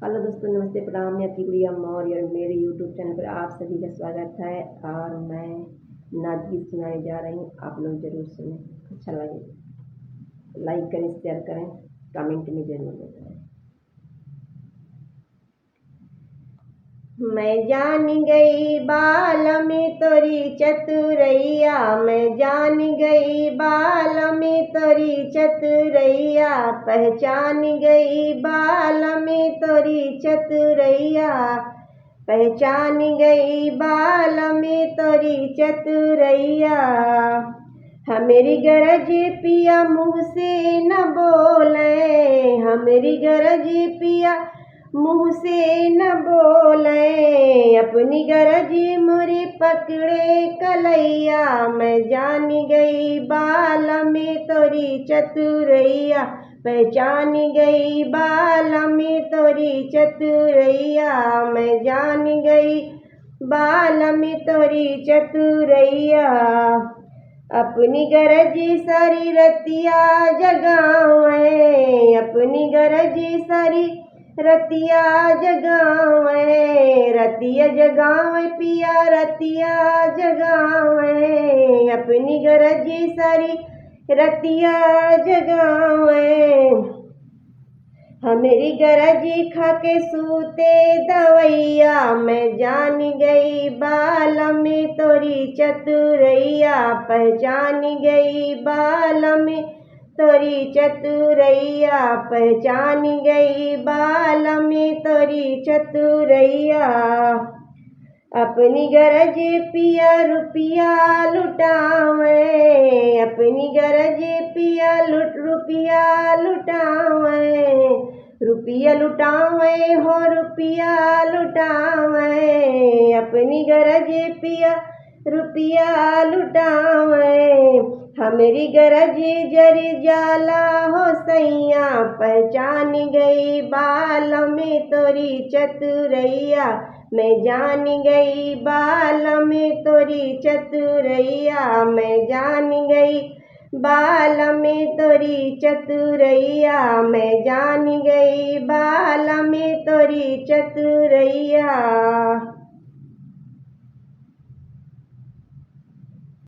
Hello दोस्तों, नमस्ते, प्रणाम। मैं आपकी गुड़िया मौर्य और मेरे यूट्यूब चैनल पर आप सभी का स्वागत है। और मैं नाच सुनाने जा रही हूँ। आप लोग जरूर सुने, अच्छा लगे लाइक करें, शेयर करें, कमेंट में जरूर बताएं। मैं जान गई बाल में तोरी चतुरैया, मैं जान गई बाल में तोरी चतुरैया, पहचान गई बाल में तोरी चतुरैया, पहचान गई बाल में तोरी चतुरैया। हमेरी गरज पिया मुँह से न बोले, हमेरी गरज पिया मुँह से न बोले, अपनी गरज मुरी पकड़े कलैया, मैं जान गई बाल में तोरी चतुरैया, पहचान गई बाल में तोरी चतुरैया, मैं जान गई बाल में तोरी चतुरैया। अपनी गरजी सारी रतिया जगावे, अपनी गरजी सारी रतिया जगावे, रतिया जगावे पिया रतिया जगावे, अपनी गरजी सारी रतिया जगावे। हमेरी गरजी खाके सूते दवैया, मैं जान गई बाल में तोरी चतुरैया, पहचान गई बाल में तोरी चतुरैया, पहचान गई बाल में तोरी चतुरैया। अपनी गरज पिया रुपिया लुटावे, अपनी गरज पिया रुपिया लुटावे, रुपिया लुटावे हो रुपिया लुटावे, अपनी गरज पिया रुपिया लुटावे। हमेरी गरज जरी जाला हो सैया, पहचान गई बाल में तोरी चतुरैया, मैं जान गई बाल में तोरी चतुरैया, मैं जान गई बाल में तोरी चतुरैया, मैं जान गई बाल में तोरी चतुरैया।